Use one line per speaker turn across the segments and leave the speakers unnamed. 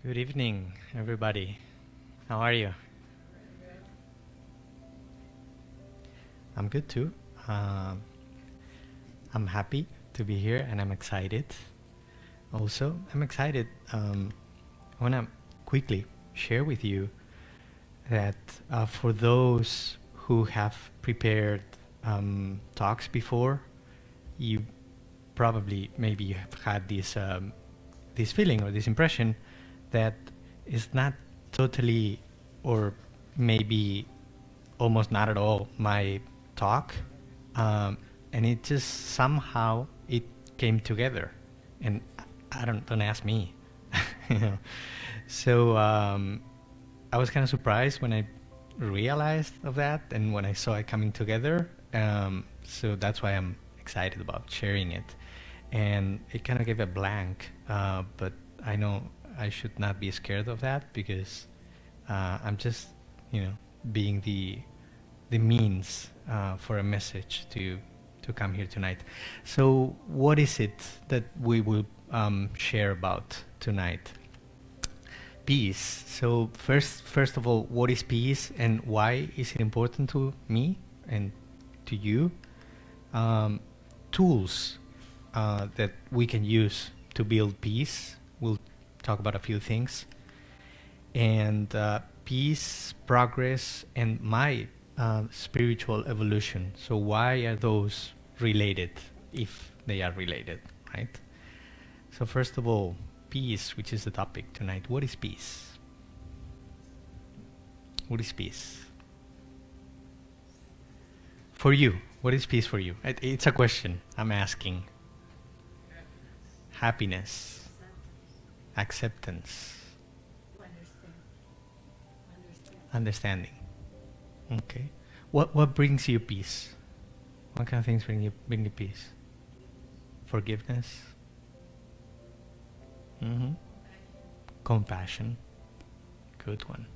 Good evening, everybody. How are you? I'm good too. Um, I'm happy to be here and I'm excited. Also, I'm excited. I want to quickly share with you that for those who have prepared talks before, you probably maybe you have had this feeling or this impression that is not totally or maybe almost not at all my talk, and it just somehow it came together, and I don't ask me, you know. So I was kind of surprised when I realized of that and when I saw it coming together. So that's why I'm excited about sharing it, and it kind of gave a blank, but I know I should not be scared of that because I'm just, being the means for a message to come here tonight. So what is it that we will share about tonight? Peace. So first of all, what is peace and why is it important to me and to you? Tools that we can use to build peace. We'll talk about a few things. And peace, progress, and my spiritual evolution. So why are those related, if they are related, right? So first of all, peace, which is the topic tonight. What is peace? What is peace? For you, what is peace for you? It's a question I'm asking. Happiness. Acceptance. Understanding. Okay. What brings you peace? What kind of things bring you peace? Forgiveness. Mm-hmm. Compassion. Good one.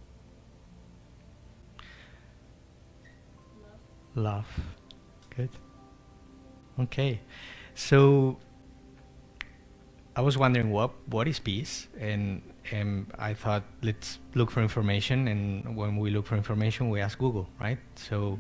Love. Good. Okay. So I was wondering what is peace, and I thought let's look for information, and when we look for information we ask Google, right? So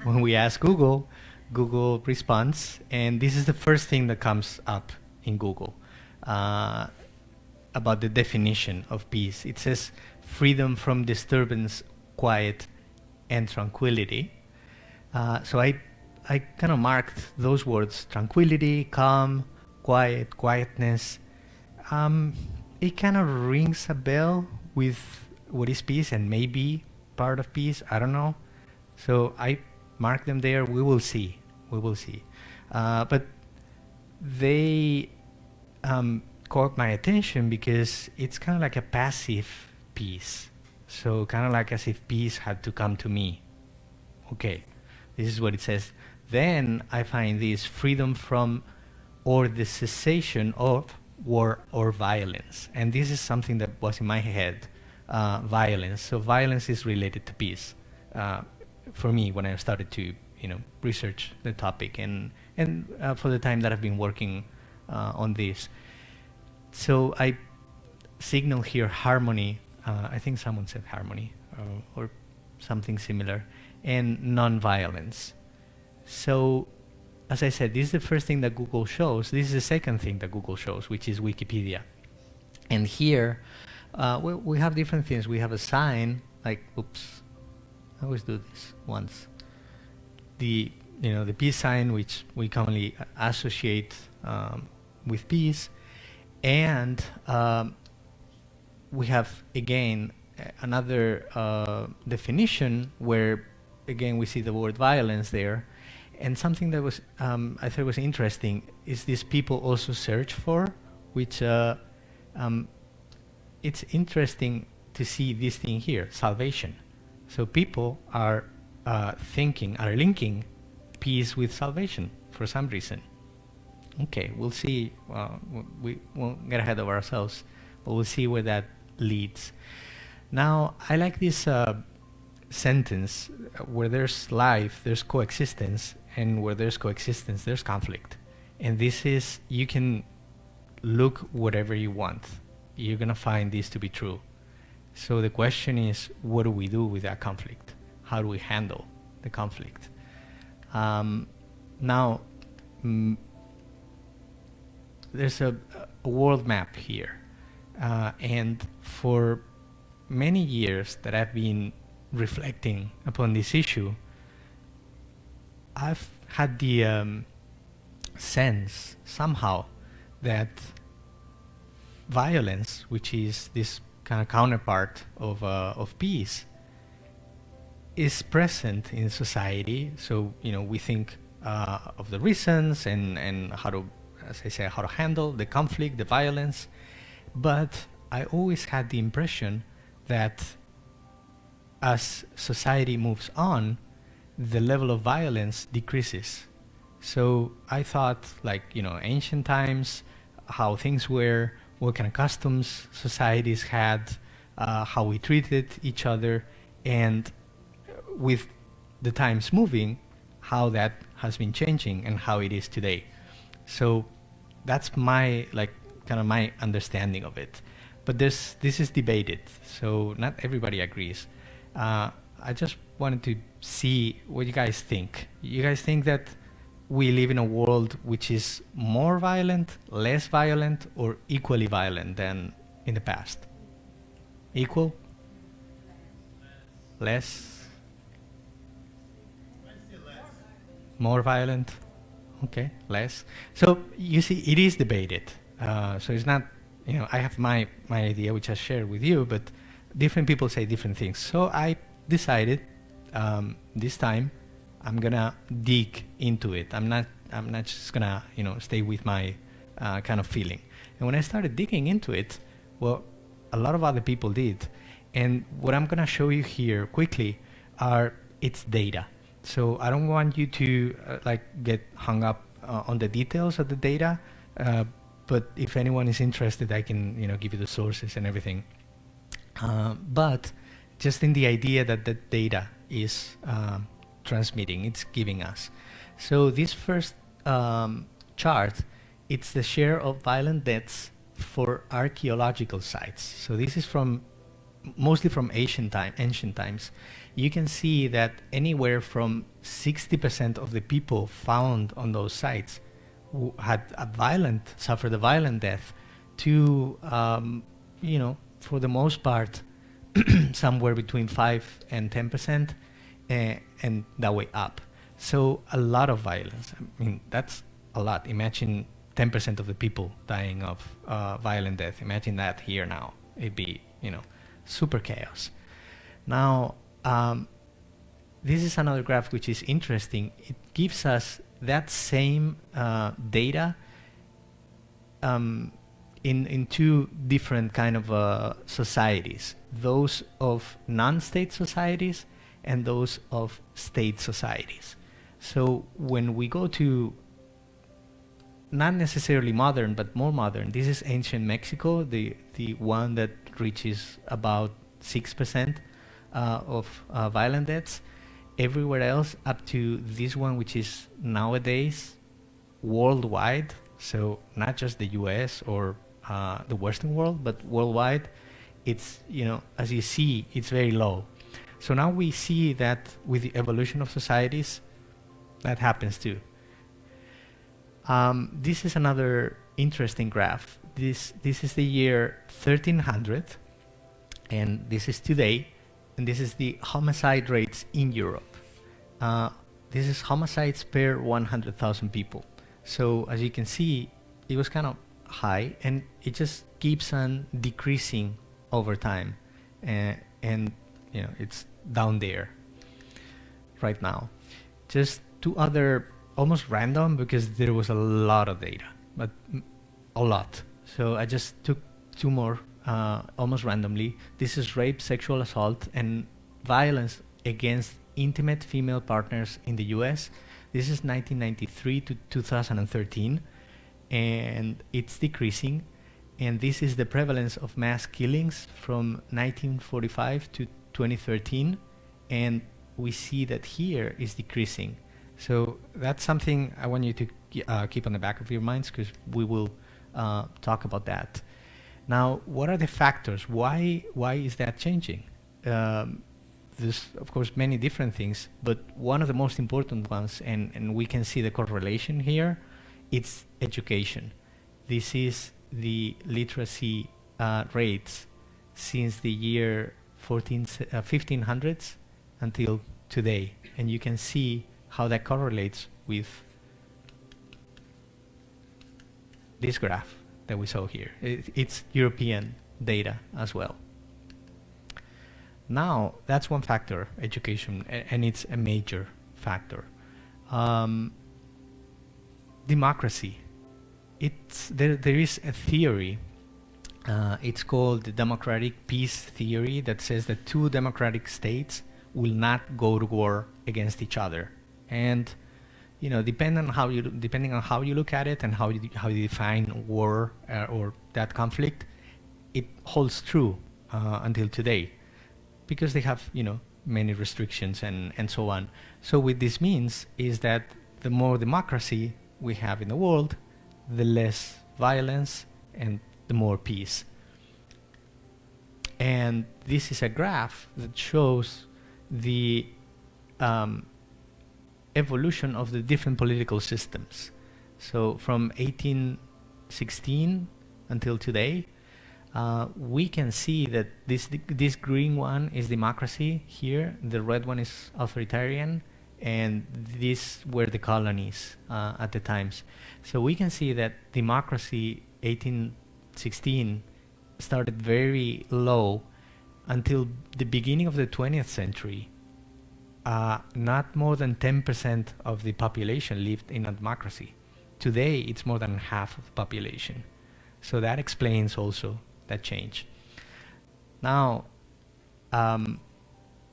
when we ask Google, Google responds, and this is the first thing that comes up in Google about the definition of peace. It says freedom from disturbance, quiet, and tranquility. So I kind of marked those words: tranquility, calm, quiet, quietness. It kind of rings a bell with what is peace and maybe part of peace. I don't know. So I mark them there. We will see. We will see. But they caught my attention because it's kind of like a passive peace. So kind of like as if peace had to come to me. Okay, this is what it says. Then I find this freedom from or the cessation of war or violence. And this is something that was in my head, violence. So violence is related to peace for me when I started to research the topic and for the time that I've been working on this. So I signal here harmony. I think someone said harmony or something similar, and non-violence. So as I said, this is the first thing that Google shows. This is the second thing that Google shows, which is Wikipedia. And here, we have different things. We have a sign, like, oops, I always do this once. The peace sign, which we commonly associate with peace. And we have, again, another definition where, again, we see the word violence there. And something that was I thought was interesting is this people also search for, which it's interesting to see this thing here, salvation. So people are linking peace with salvation for some reason. Okay, we'll see. We won't get ahead of ourselves, but we'll see where that leads. Now, I like this sentence: where there's life, there's coexistence, and where there's coexistence, there's conflict. And this is, you can look whatever you want. you're going to find this to be true. So the question is, what do we do with that conflict? How do we handle the conflict? Now, there's a world map here. And for many years that I've been reflecting upon this issue, I've had the sense somehow that violence, which is this kind of counterpart of peace, is present in society. So, we think of the reasons and how to, as I say, how to handle the conflict, the violence. But I always had the impression that as society moves on, the level of violence decreases. So I thought, ancient times, how things were, what kind of customs societies had, how we treated each other, and with the times moving, how that has been changing and how it is today. So that's my my understanding of it. But this is debated, so not everybody agrees. I just wanted to see what you guys think. You guys think that we live in a world which is more violent, less violent, or equally violent than in the past? Equal? Less? More violent? Okay, less. So you see, it is debated. So it's not, I have my idea, which I share with you, but different people say different things. So I decided this time I'm gonna dig into it. I'm not just gonna stay with my kind of feeling. And when I started digging into it, well, a lot of other people did. And what I'm gonna show you here quickly are its data. So I don't want you to get hung up on the details of the data, but if anyone is interested, I can give you the sources and everything. But just in the idea that the data is transmitting, it's giving us. So this first chart, it's the share of violent deaths for archaeological sites. So this is mostly from ancient times. You can see that anywhere from 60% of the people found on those sites who had suffered a violent death to, for the most part, somewhere between 5 and 10%, and that way up. So a lot of violence. I mean, that's a lot. Imagine 10% of the people dying of violent death. Imagine that here now. It'd be, super chaos. Now, this is another graph which is interesting. It gives us that same data in two different kind of societies, those of non-state societies and those of state societies. So when we go to not necessarily modern, but more modern, this is ancient Mexico, the one that reaches about 6% of violent deaths. Everywhere else up to this one, which is nowadays worldwide, so not just the US or the Western world, but worldwide, it's, as you see, it's very low. So now we see that with the evolution of societies, that happens too. This is another interesting graph. This is the year 1300, and this is today, and this is the homicide rates in Europe. This is homicides per 100,000 people. So as you can see, it was kind of high, and it just keeps on decreasing over time, and it's down there right now. Just two other, almost random, because there was a lot of data, but a lot. So I just took two more almost randomly. This is rape, sexual assault, and violence against intimate female partners in the US. This is 1993 to 2013, and it's decreasing. And this is the prevalence of mass killings from 1945 to 2013, and we see that here is decreasing. So that's something I want you to keep on the back of your minds, because we will talk about that. Now, what are the factors? Why is that changing? There's, of course, many different things, but one of the most important ones, and we can see the correlation here, it's education. This is the literacy rates since the year 1500s until today. And you can see how that correlates with this graph that we saw here. It's European data as well. Now, that's one factor, education, and it's a major factor. Democracy. There is a theory, it's called the democratic peace theory, that says that two democratic states will not go to war against each other. And depending on how you look at it and how you define war or that conflict, it holds true until today, because they have many restrictions and so on. So what this means is that the more democracy we have in the world, the less violence and the more peace. And this is a graph that shows the evolution of the different political systems. So from 1816 until today, we can see that this green one is democracy here, the red one is authoritarian, and these were the colonies at the times. So we can see that democracy 1816 started very low until the beginning of the 20th century. Not more than 10% of the population lived in a democracy. Today, it's more than half of the population. So that explains also that change. Now,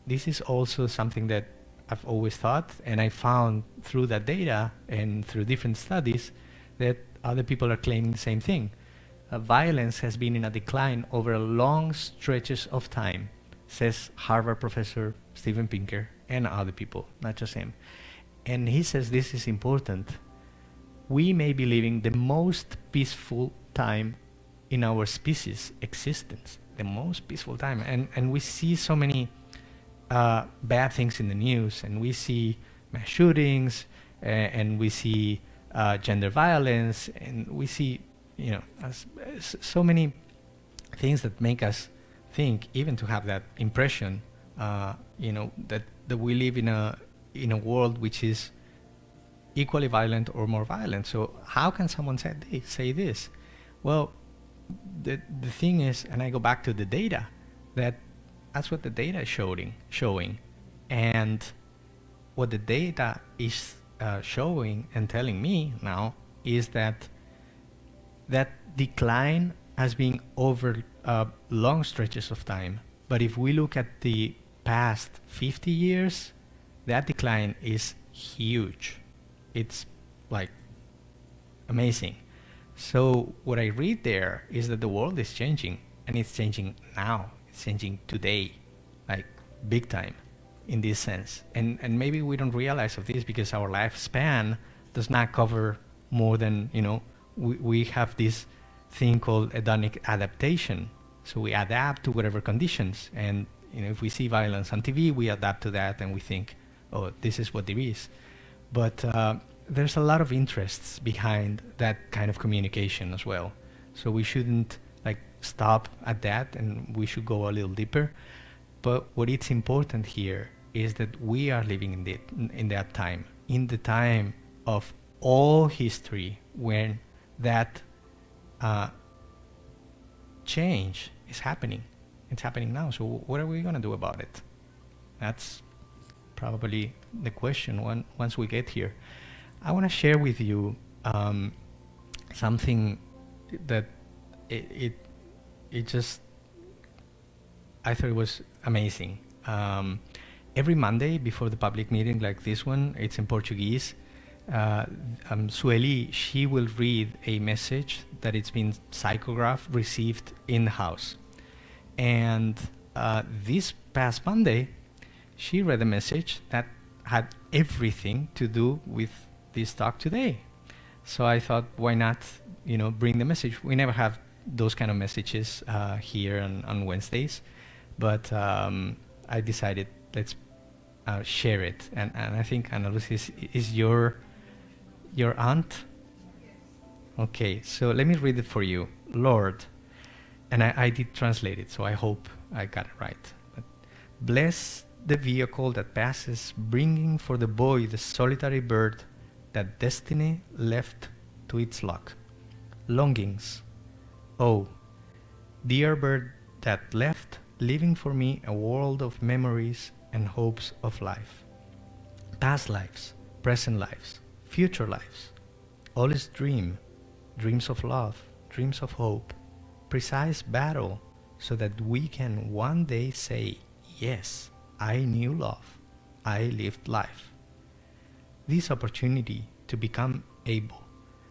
this is also something that I've always thought, and I found through that data and through different studies that other people are claiming the same thing. Violence has been in a decline over long stretches of time, says Harvard professor Steven Pinker and other people, not just him. And he says this is important. We may be living the most peaceful time in our species existence, the most peaceful time. And we see so many bad things in the news, and we see mass shootings, and we see gender violence, and we see so many things that make us think, even to have that impression, that we live in a world which is equally violent or more violent. So how can someone say this? Well, the thing is, and I go back to the data, that's what the data is showing. And what the data is showing and telling me now is that decline has been over long stretches of time. But if we look at the past 50 years, that decline is huge. It's like amazing. So what I read there is that the world is changing, and it's changing now. It's changing today, like big time in this sense. And maybe we don't realize of this because our lifespan does not cover more than, we have this thing called hedonic adaptation. So we adapt to whatever conditions. And if we see violence on TV, we adapt to that and we think, oh, this is what there is. But there's a lot of interests behind that kind of communication as well. So we shouldn't stop at that, and we should go a little deeper. But what is important here is that we are living in that time, in the time of all history, when that change is happening. It's happening now. So what are we going to do about it? That's probably the question once we get here. I want to share with you something that it just, I thought it was amazing. Every Monday before the public meeting like this one, it's in Portuguese, Sueli, she will read a message that it's been psychographed, received in the house. And this past Monday, she read a message that had everything to do with this talk today. So I thought, why not, bring the message? We never have those kind of messages here on Wednesdays, but I decided let's share it. And I think Ana Lucia is your aunt? Okay, so let me read it for you. Lord, and I did translate it, so I hope I got it right. But, bless the vehicle that passes, bringing for the boy the solitary bird that destiny left to its luck. Longings, oh, dear bird that left, leaving for me a world of memories and hopes of life. Past lives, present lives, future lives. All is dreams of love, dreams of hope, precise battle, so that we can one day say, yes, I knew love, I lived life. This opportunity to become able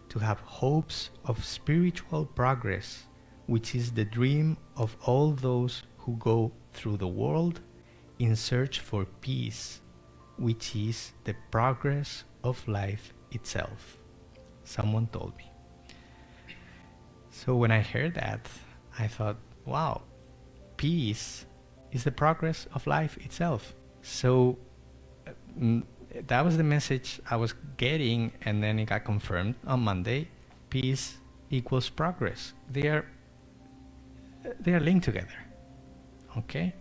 to have hopes of spiritual progress, which is the dream of all those who go through the world in search for peace, which is the progress of life itself. Someone told me. So when I heard that, I thought, wow, peace is the progress of life itself. So that was the message I was getting, and then it got confirmed on Monday. Peace equals progress. They are linked together. Okay?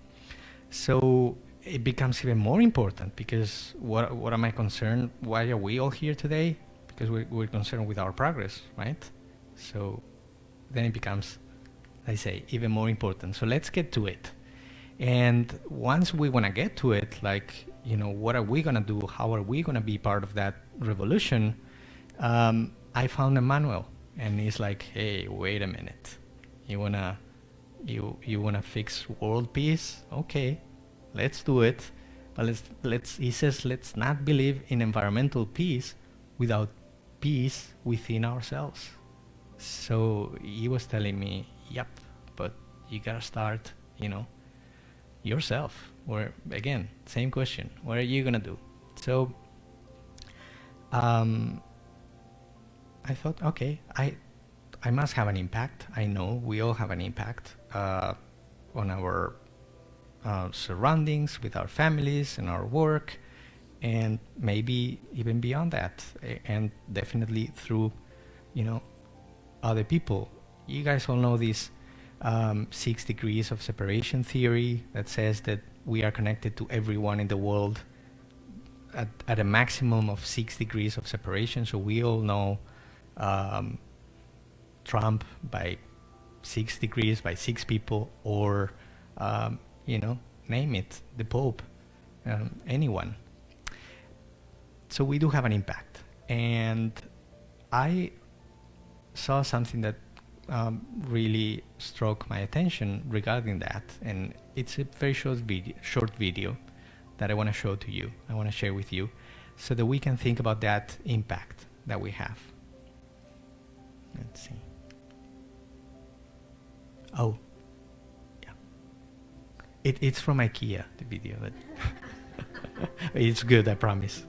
So it becomes even more important, because what am I concerned? Why are we all here today? Because we're concerned with our progress, right? So then it becomes, I say, even more important. So let's get to it. And once we want to get to it, like, what are we going to do? How are we going to be part of that revolution? I found a manual, and it's like, hey, wait a minute. You wanna fix world peace? Okay, let's do it. But he says, let's not believe in environmental peace without peace within ourselves. So he was telling me, yep, but you gotta start, yourself. Or again, same question, what are you gonna do? So I thought, okay, I must have an impact. I know we all have an impact on our surroundings, with our families and our work, and maybe even beyond that, and definitely through, other people. You guys all know this 6 degrees of separation theory that says that we are connected to everyone in the world at a maximum of 6 degrees of separation. So we all know Trump by 6 degrees, by 6 people, or name it, the Pope, anyone. So we do have an impact. And I saw something that really struck my attention regarding that, and it's a very short video that I want to show to you. I want to share with you, so that we can think about that impact that we have. Let's see. Oh, yeah. It's from IKEA, the video. But it's good, I promise.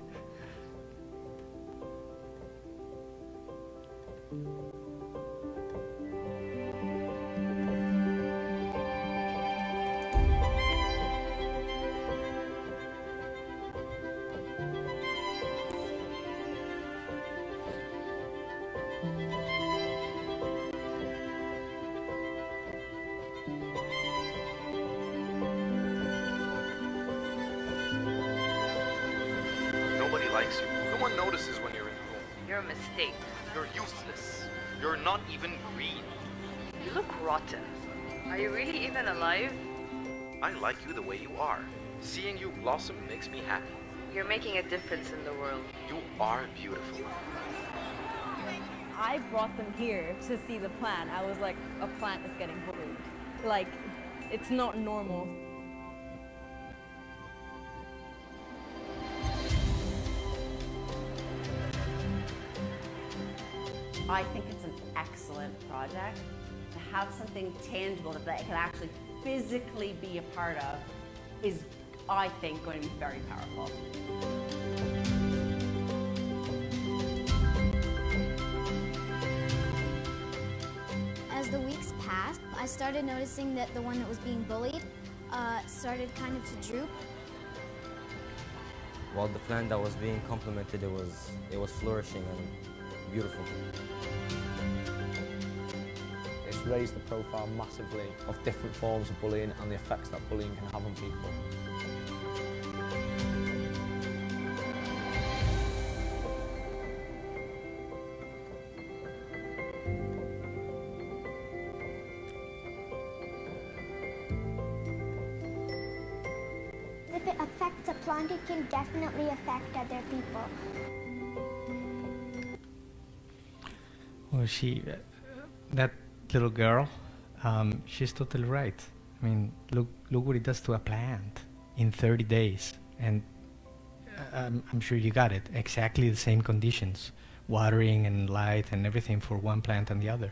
Nobody likes you. No one notices when you're in the room.
You're a mistake.
You're useless. You're not even green.
You look rotten. Are you really even alive?
I like you the way you are. Seeing you blossom makes me happy.
You're making a difference in the world.
You are beautiful.
I brought them here to see the plant. I was like, a plant is getting bloomed. Like, it's not normal.
I think it's an excellent project. To have something tangible that they can actually physically be a part of is, I think, going to be very powerful.
As As the weeks passed, I started noticing that the one that was being bullied started kind of to droop.
While the plant that was being complimented, it was flourishing and beautiful.
It's raised the profile massively of different forms of bullying and the effects that bullying can have on people.
If it affects a plant, it can definitely affect other people.
Well, that little girl, she's totally right. I mean, look what it does to a plant in 30 days. And I'm sure you got it. Exactly the same conditions, watering and light and everything for one plant and the other.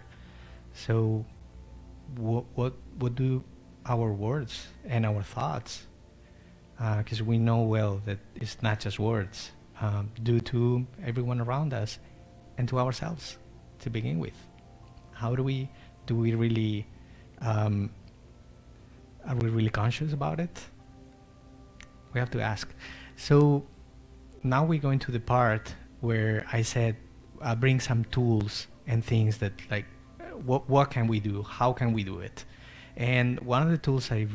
So what do our words and our thoughts, because we know well that it's not just words, do to everyone around us and to ourselves to begin with. How do we really, are we really conscious about it? We have to ask. So now we go into the part where I said I'll bring some tools and things that, like, what can we do? How can we do it? And one of the tools I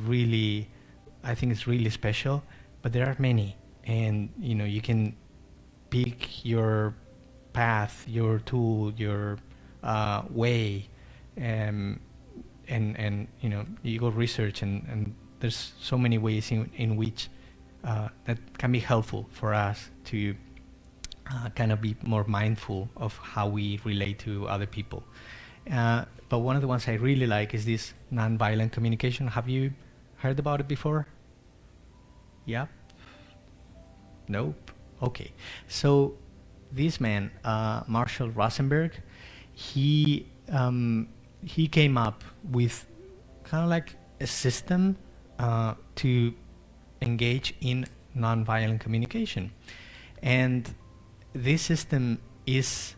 think is really special, but there are many. And, you can pick your path, your tool, your way, and you go research, and there's so many ways in which that can be helpful for us to kind of be more mindful of how we relate to other people. But one of the ones I really like is this nonviolent communication. Have you heard about it before? Yeah? Nope? Okay. So this man, Marshall Rosenberg, he came up with kind of like a system to engage in nonviolent communication. And this system is,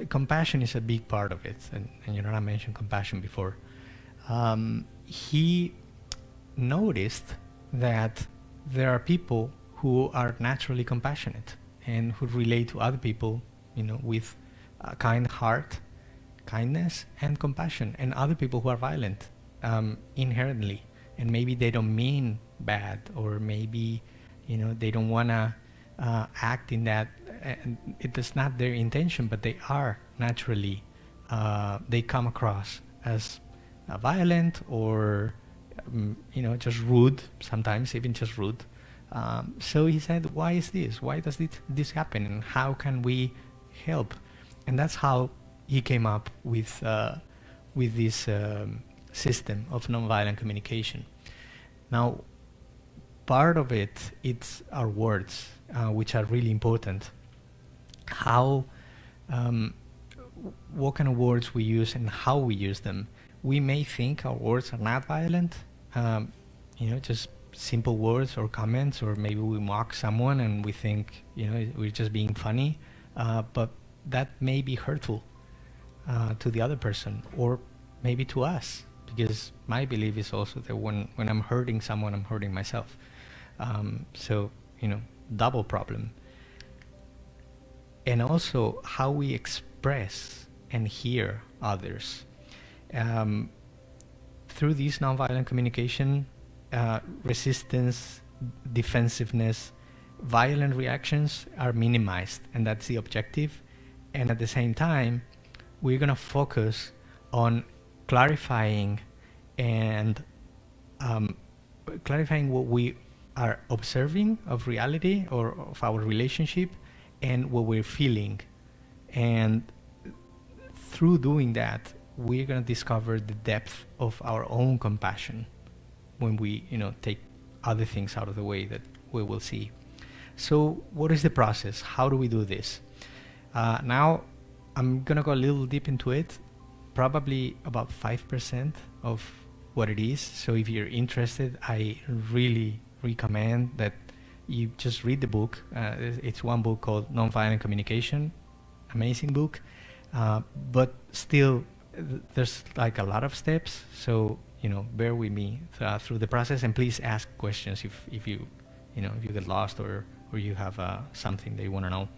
compassion is a big part of it. And I mentioned compassion before. He noticed that there are people who are naturally compassionate and who relate to other people, with a kind heart, kindness, and compassion, and other people who are violent inherently, and maybe they don't mean bad, or maybe they don't want to act in that, and it is not their intention, but they are naturally they come across as violent, or just rude, sometimes even just rude. So he said, why is this? Why does this happen? And how can we help? And that's how he came up with this system of nonviolent communication. Now, part of it's our words, which are really important. How, what kind of words we use and how we use them. We may think our words are not violent, just simple words or comments, or maybe we mock someone and we think, we're just being funny, but that may be hurtful to the other person, or maybe to us, because my belief is also that when I'm hurting someone, I'm hurting myself. So, double problem. And also how we express and hear others. Through this nonviolent communication, resistance, defensiveness, violent reactions are minimized, and that's the objective. And at the same time, we're going to focus on clarifying and clarifying what we are observing of reality or of our relationship, and what we're feeling. And through doing that, we're going to discover the depth of our own compassion when we, take other things out of the way that we will see. So what is the process? How do we do this? Now, I'm going to go a little deep into it, probably about 5% of what it is. So if you're interested, I really recommend that you just read the book. It's one book called Nonviolent Communication. Amazing book. But still, there's like a lot of steps, so bear with me through the process, and please ask questions if you if you get lost or you have something that you want to know.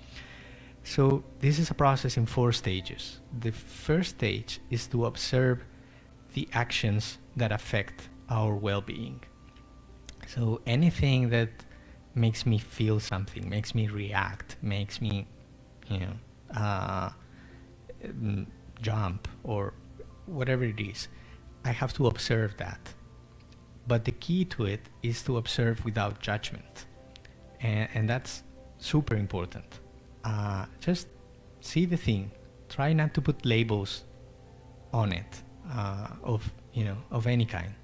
So this is a process in 4 stages. The first stage is to observe the actions that affect our well-being. So anything that makes me feel something, makes me react, makes me jump, or whatever it is, I have to observe that. But the key to it is to observe without judgment, and that's super important. Just see the thing. Try not to put labels on it of any kind.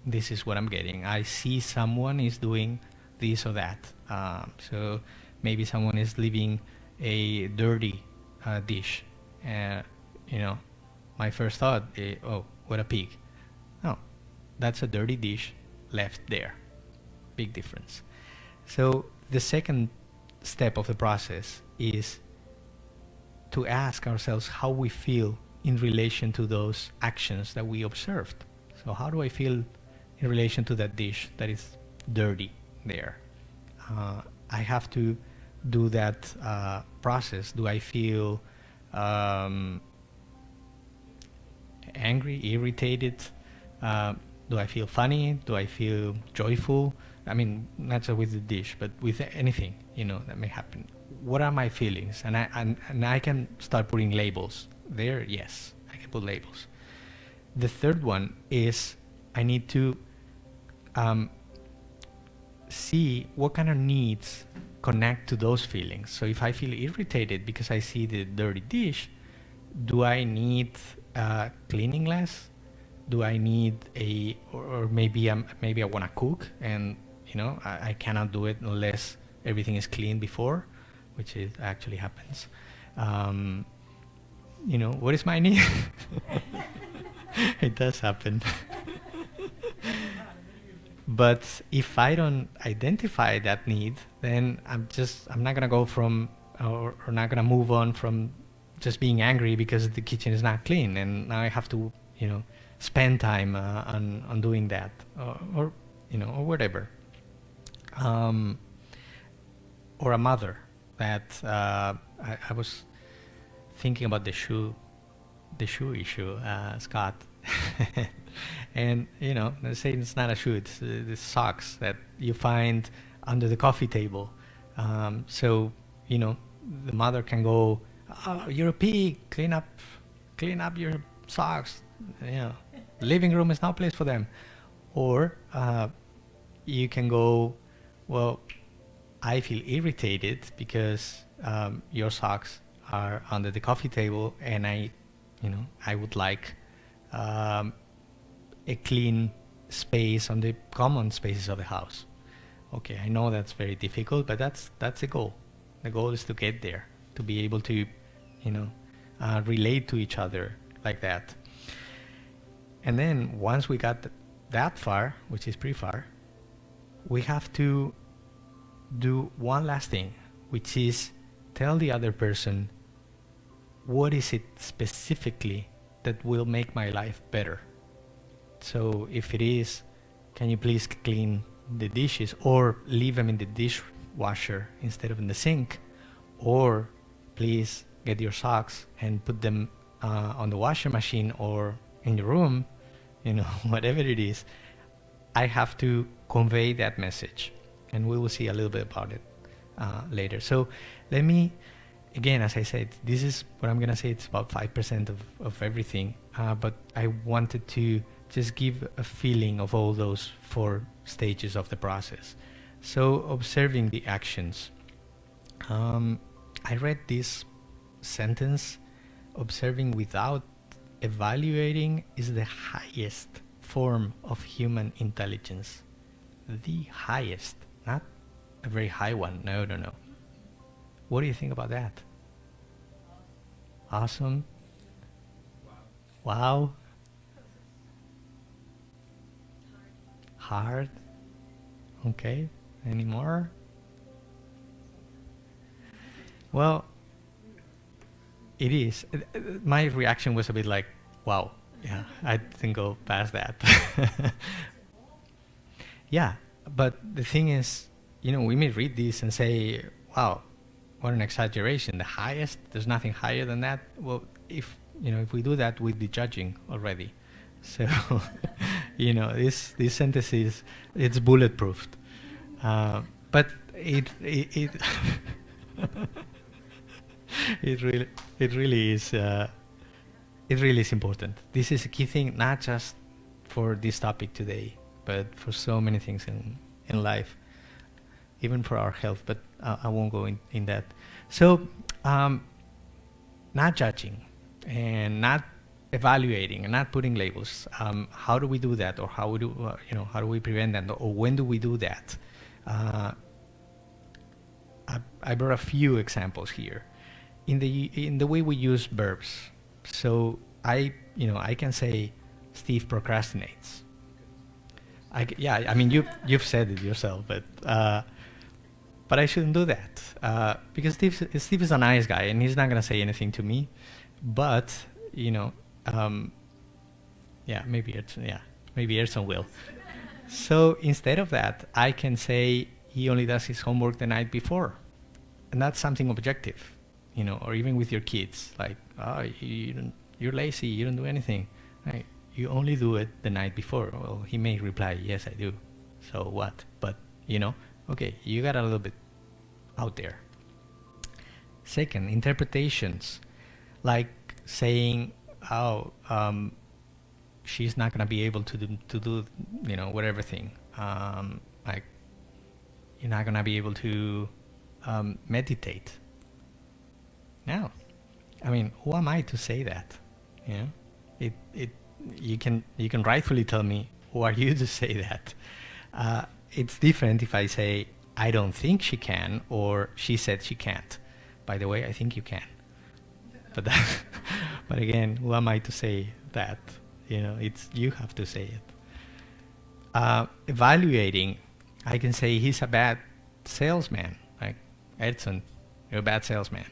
This is what I'm getting. I see someone is doing this or that. So maybe someone is leaving a dirty dish. My first thought is, oh, what a pig. No, that's a dirty dish left there. Big difference. So the second step of the process is to ask ourselves how we feel in relation to those actions that we observed. So how do I feel in relation to that dish that is dirty there? I have to do that process. Do I feel angry, irritated? Do I feel funny? Do I feel joyful? I mean, not just with the dish, but with anything, that may happen. What are my feelings? And I can start putting labels there. Yes, I can put labels. The third one is I need to see what kind of needs connect to those feelings. So if I feel irritated because I see the dirty dish, do I need cleaning less? Do I need or maybe I want to cook, and I cannot do it unless everything is clean before, which actually happens. What is my need? It does happen. But if I don't identify that need, then I'm not gonna go from or not gonna move on from just being angry because the kitchen is not clean, and now I have to spend time on doing that, or whatever. Or a mother that I was thinking about the shoe issue, Scott. And they say it's not a shoe, it's the socks that you find under the coffee table. So the mother can go, oh, you're a pig, clean up your socks. Living room is not a place for them. Or you can go, well, I feel irritated because your socks are under the coffee table, and I would like a clean space on the common spaces of the house. Okay, I know that's very difficult, but that's the goal. The goal is to get there, to be able to relate to each other like that. And then once we got that far, which is pretty far, we have to do one last thing, which is tell the other person, what is it specifically that will make my life better? So if it is, can you please clean the dishes, or leave them in the dishwasher instead of in the sink, or please get your socks and put them on the washer machine or in your room, whatever it is, I have to convey that message, and we will see a little bit about it later. So let me, again, as I said, this is what I'm going to say, it's about 5% of everything, but I wanted to just give a feeling of all those 4 stages of the process. So observing the actions. I read this sentence, observing without evaluating is the highest form of human intelligence. The highest, not a very high one. No. What do you think about that? Awesome. Wow. Hard. Okay. Any more? Well, It is. My reaction was a bit like, wow, yeah, I didn't go past that. Yeah, but the thing is, we may read this and say, wow, what an exaggeration. The highest, there's nothing higher than that. Well, if we do that, we'd be judging already. So, this sentence it's bulletproofed. But it it really is important. This is a key thing, not just for this topic today, but for so many things in life, even for our health. But I won't go in that. So, not judging and not evaluating and not putting labels. How do we do that, or how do we prevent that, or when do we do that? I brought a few examples here in the way we use verbs. So I can say Steve procrastinates. I mean you've said it yourself, but I shouldn't do that because Steve is a nice guy and he's not gonna say anything to me. But maybe Erson will. So instead of that, I can say he only does his homework the night before, and that's something objective, or even with your kids, like, oh, you're lazy, you don't do anything, right? You only do it the night before. Well, he may reply, yes, I do. So what? But okay, you got a little bit out there. Second, interpretations, like saying, oh, she's not gonna be able to do whatever thing. Like, you're not gonna be able to meditate. No, I mean, who am I to say that? You can rightfully tell me, who are you to say that? It's different if I say, I don't think she can, or she said she can't. By the way, I think you can. But but again, who am I to say that? It's you have to say it. Evaluating, I can say he's a bad salesman. Like, Edson, you're a bad salesman.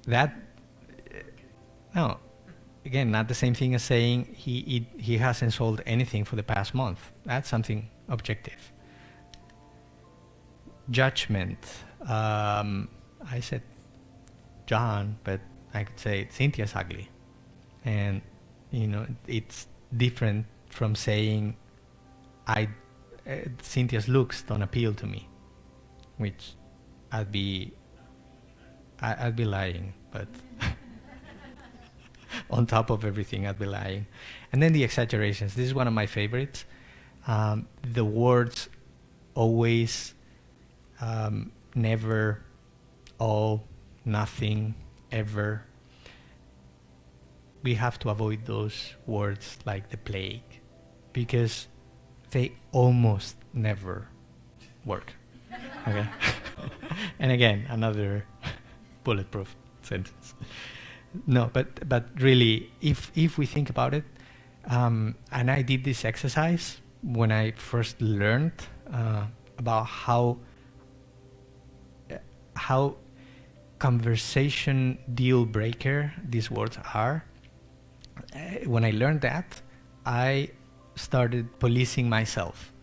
That, no, again, not the same thing as saying he hasn't sold anything for the past month. That's something objective. Judgment. I said John, but I could say Cynthia's ugly. And, it's different from saying Cynthia's looks don't appeal to me, which I'd be lying, but on top of everything, I'd be lying. And then the exaggerations. This is one of my favorites. The words always, never, all, nothing, ever. We have to avoid those words like the plague, because they almost never work. Okay. And again, another bulletproof sentence. No, but really, if we think about it, and I did this exercise when I first learned about how conversation deal breaker these words are. When I learned that, I started policing myself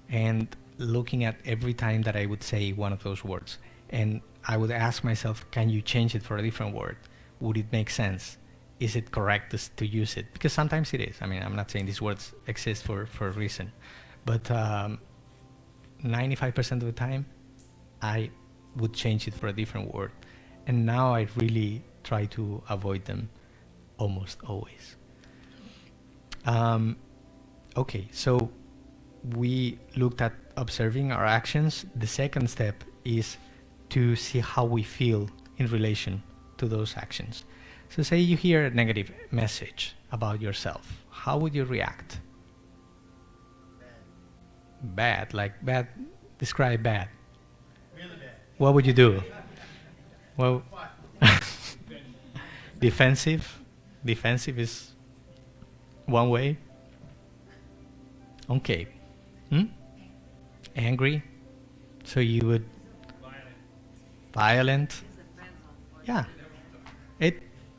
and looking at every time that I would say one of those words. And I would ask myself, can you change it for a different word? Would it make sense? Is it correct to use it? Because sometimes it is. I mean, I'm not saying these words exist for a reason. But 95% of the time, I would change it for a different word. And now I really try to avoid them almost always. Okay, so we looked at observing our actions. The second step is to see how we feel in relation to those actions. So say you hear a negative message about yourself. How would you react? Bad, like bad. Describe bad. Really bad. What would you do? Well, defensive. Defensive is one way. Okay. Angry. So you would violent. Yeah,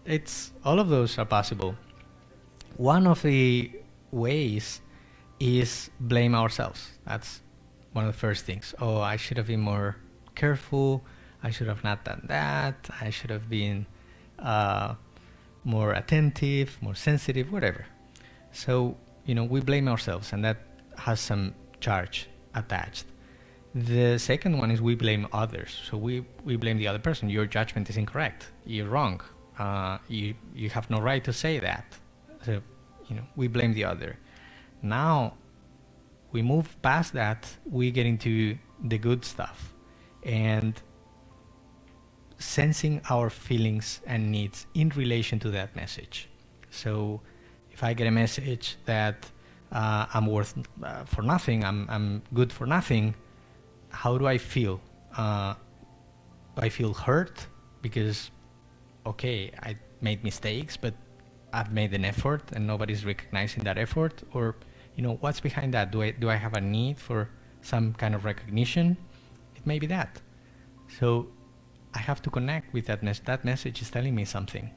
it's all of those are possible. One of the ways is blame ourselves. That's one of the first things. Oh, I should have been more careful. I should have not done that. I should have been more attentive, more sensitive, whatever. So, we blame ourselves, and that has some charge attached. The second one is we blame others. So we blame the other person. Your judgment is incorrect. You're wrong. You have no right to say that. So, we blame the other. Now, we move past that. We get into the good stuff, and sensing our feelings and needs in relation to that message. So, if I get a message that I'm worth for nothing, I'm good for nothing, how do I feel? I feel hurt because, okay, I made mistakes, but I've made an effort and nobody's recognizing that effort. Or, what's behind that? Do I have a need for some kind of recognition? It may be that. So I have to connect with that message. That message is telling me something.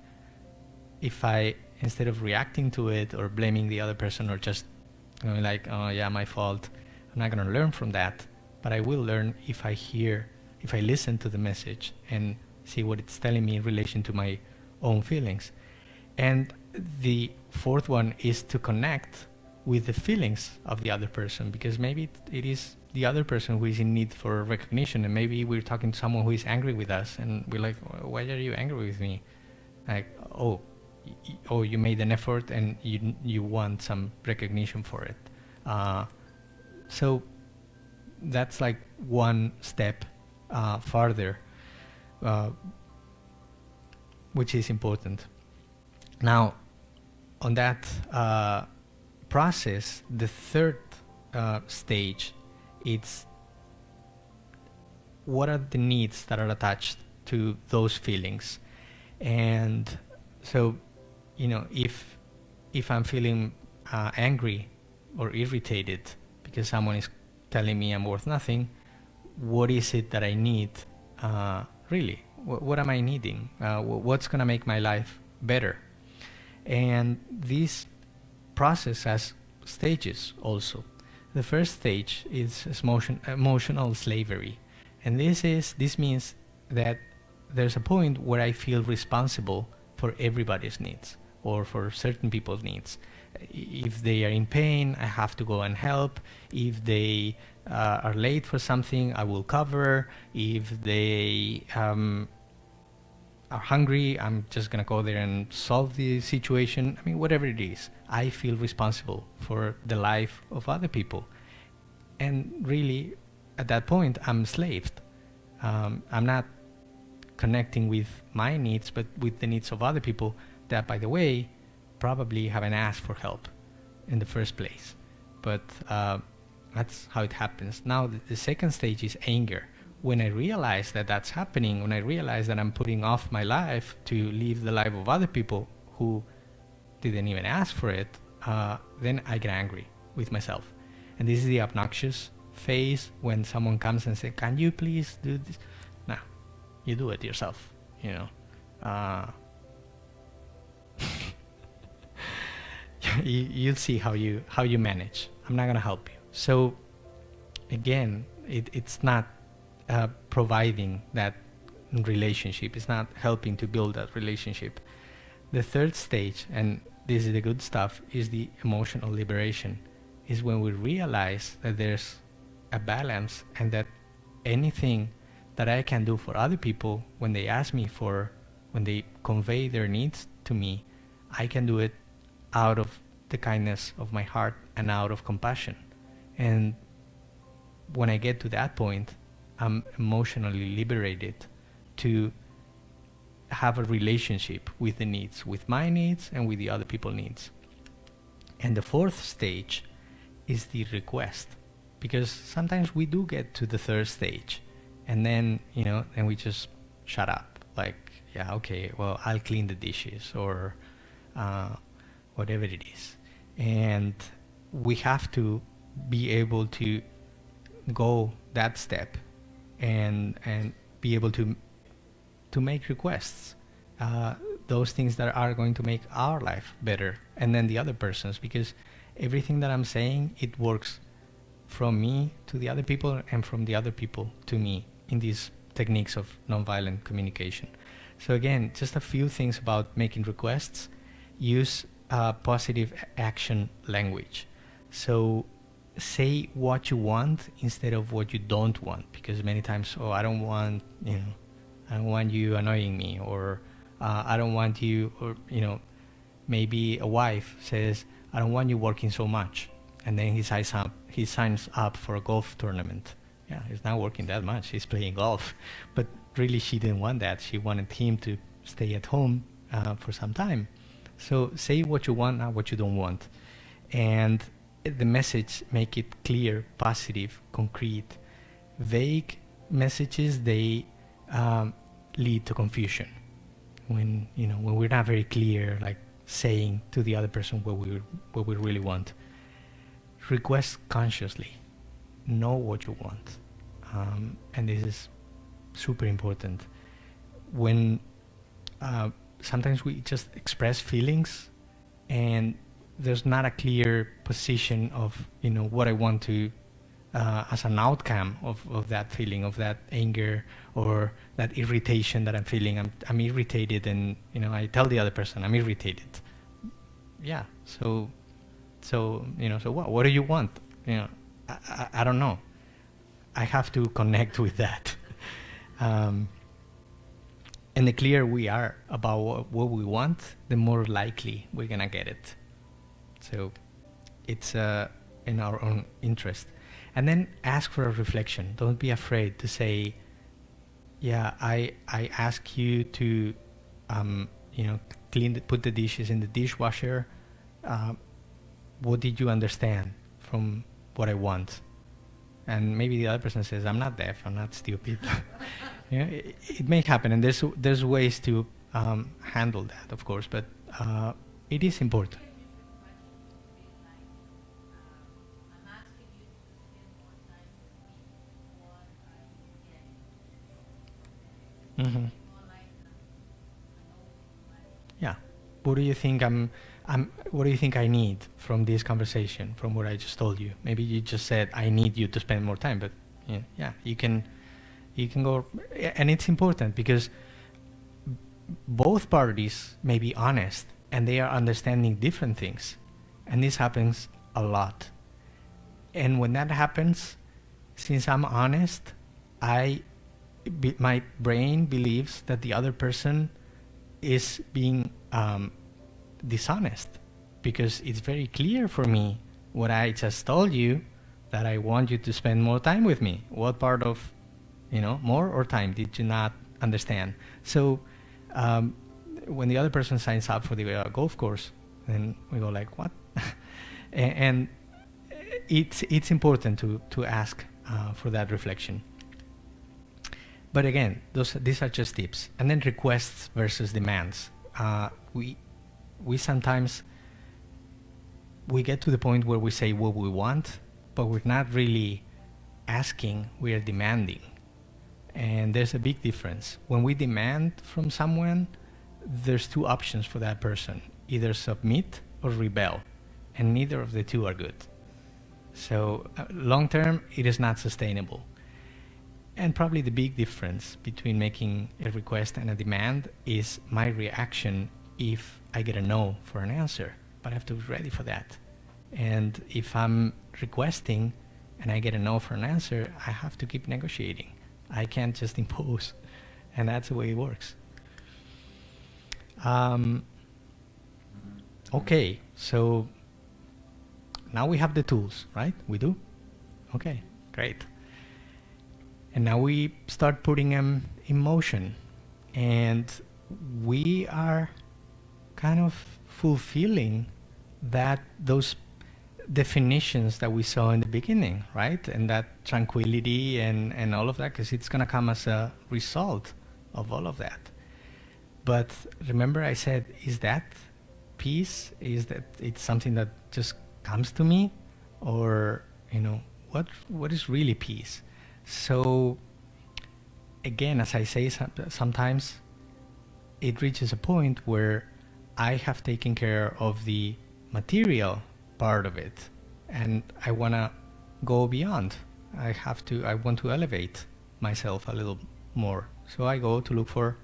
If I, instead of reacting to it or blaming the other person or just going like, oh yeah, my fault, I'm not going to learn from that. But I will learn if I listen to the message and see what it's telling me in relation to my own feelings. And the fourth one is to connect with the feelings of the other person, because maybe it is the other person who is in need for recognition, and maybe we're talking to someone who is angry with us, and we're like, why are you angry with me? Like, oh, you made an effort and you want some recognition for it. So that's like one step farther, which is important. Now, on that process, the third stage, it's what are the needs that are attached to those feelings. And so, if I'm feeling angry or irritated because someone is telling me I'm worth nothing, what is it that I need really? What am I needing? What's going to make my life better? And this process has stages also. The first stage is emotional slavery. And this means that there's a point where I feel responsible for everybody's needs or for certain people's needs. If they are in pain, I have to go and help. If they are late for something, I will cover. If they are hungry, I'm just going to go there and solve the situation. I mean, whatever it is, I feel responsible for the life of other people. And really, at that point, I'm enslaved. I'm not connecting with my needs, but with the needs of other people that, by the way, probably haven't asked for help in the first place. But that's how it happens. Now, the second stage is anger. When I realize that that's happening, when I realize that I'm putting off my life to live the life of other people who didn't even ask for it, then I get angry with myself. And this is the obnoxious phase when someone comes and says, can you please do this? No, you do it yourself, You'll see how you manage. I'm not going to help you. So again, it's not providing that relationship. It's not helping to build that relationship. The third stage, and this is the good stuff, is the emotional liberation. Is when we realize that there's a balance and that anything that I can do for other people when they ask me when they convey their needs to me, I can do it out of the kindness of my heart and out of compassion. And when I get to that point, I'm emotionally liberated to have a relationship with the needs, with my needs and with the other people's needs. And the fourth stage is the request, because sometimes we do get to the third stage and then, then we just shut up. Like, yeah, okay, well, I'll clean the dishes or whatever it is. And we have to be able to go that step and be able to to make requests, those things that are going to make our life better, and then the other person's, because everything that I'm saying, it works from me to the other people and from the other people to me in these techniques of nonviolent communication. So again, just a few things about making requests. Use positive action language. So say what you want instead of what you don't want, because many times, oh, I don't want you annoying me, or I don't want you, or maybe a wife says, I don't want you working so much, and then he signs up for a golf tournament. Yeah, he's not working that much, he's playing golf, but really she didn't want that. She wanted him to stay at home for some time. So say what you want, not what you don't want. And the message, make it clear, positive, concrete. Vague messages, they lead to confusion. When we're not very clear, like saying to the other person what we really want. Request consciously. Know what you want. And this is super important. When sometimes we just express feelings and there's not a clear position of what I want to as an outcome of that feeling, of that anger or that irritation that I'm feeling. I'm irritated, and I tell the other person I'm irritated. Yeah, so what do you want? I don't know. I have to connect with that. And the clearer we are about what we want, the more likely we're gonna get it. So it's in our own interest. And then ask for a reflection. Don't be afraid to say, yeah, I ask you to put the dishes in the dishwasher. What did you understand from what I want? And maybe the other person says, I'm not deaf, I'm not stupid. It may happen, and there's ways to handle that, of course, but it is important. Mm-hmm. Yeah. What do you think what do you think I need from this conversation, from what I just told you? Maybe you just said, I need you to spend more time, but yeah, you can go, and it's important because both parties may be honest and they are understanding different things, and this happens a lot. And when that happens, since I'm honest, my brain believes that the other person is being dishonest, because it's very clear for me what I just told you, that I want you to spend more time with me. What part of more or time did you not understand? So when the other person signs up for the golf course, then we go like, what? and it's important to ask for that reflection. But again, these are just tips. And then requests versus demands. We sometimes get to the point where we say what we want, but we're not really asking, we are demanding. And there's a big difference. When we demand from someone, there's two options for that person: either submit or rebel, and neither of the two are good. So long term, it is not sustainable. And probably the big difference between making a request and a demand is my reaction if I get a no for an answer, but I have to be ready for that. And if I'm requesting and I get a no for an answer, I have to keep negotiating. I can't just impose, and that's the way it works. Okay, so now we have the tools, right? We do? Okay, great. And now we start putting them in motion, and we are kind of fulfilling those definitions that we saw in the beginning, right? And that tranquility and all of that, because it's going to come as a result of all of that. But remember I said, is that peace? Is that it's something that just comes to me? Or, what is really peace? So again, as I say, sometimes it reaches a point where I have taken care of the material part of it, and I want to go beyond. I want to elevate myself a little more. So I go to look for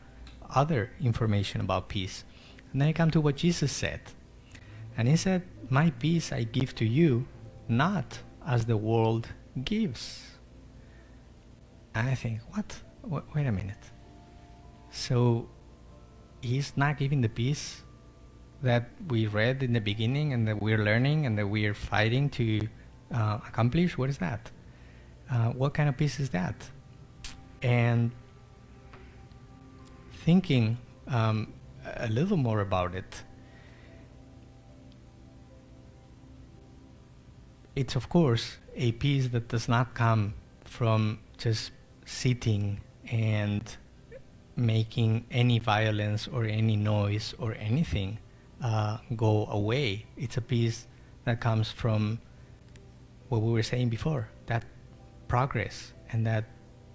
other information about peace. And then I come to what Jesus said. And he said, my peace I give to you, not as the world gives. And I think, what? Wait a minute. So he's not giving the peace that we read in the beginning and that we're learning and that we're fighting to accomplish? What is that? What kind of peace is that? And thinking a little more about it, it's of course a peace that does not come from just sitting and making any violence or any noise or anything go away. It's a peace that comes from what we were saying before, that progress and that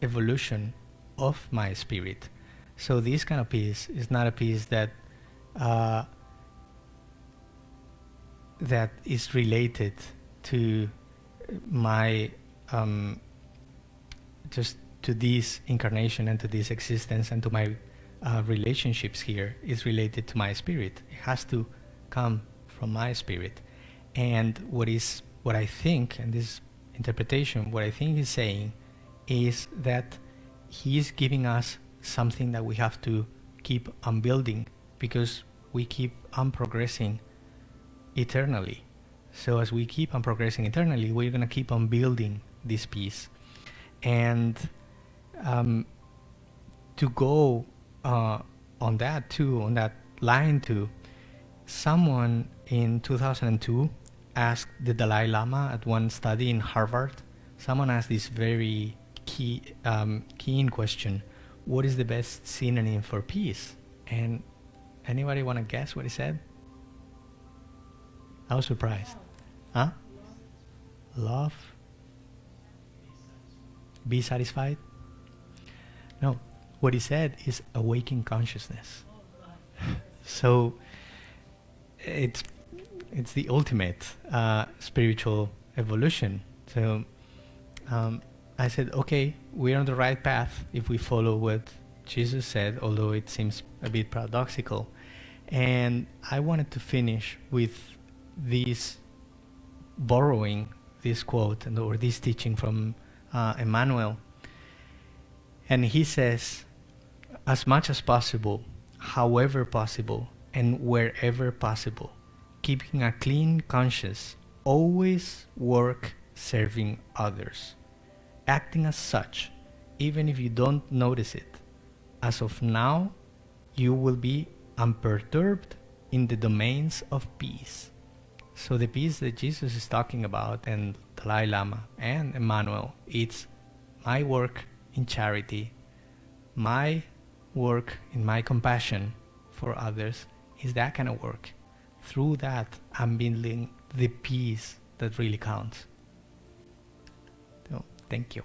evolution of my spirit. So this kind of peace is not a peace that that is related to my just to this incarnation and to this existence and to my relationships here. Is related to my spirit. It has to come from my spirit. And what I think, and this interpretation, what I think he's saying is that he's giving us something that we have to keep on building, because we keep on progressing eternally. So as we keep on progressing eternally, we're going to keep on building this peace. And to go on that too, on that line too, someone in 2002 asked the Dalai Lama at one study in Harvard, someone asked this very keen question: what is the best synonym for peace? And anybody want to guess what he said? I was surprised. Huh? Love? Be satisfied? No. What he said is awaken consciousness. So it's the ultimate spiritual evolution. So I said, okay, we're on the right path if we follow what Jesus said, although it seems a bit paradoxical. And I wanted to finish with this, borrowing this quote or this teaching from Emmanuel. And he says, as much as possible, however possible, and wherever possible, keeping a clean conscience, always work serving others, acting as such, even if you don't notice it. As of now, you will be unperturbed in the domains of peace. So the peace that Jesus is talking about, and Dalai Lama and Emmanuel, it's my work in charity, my work in my compassion for others, is that kind of work. Through that, I'm building the peace that really counts. So, thank you.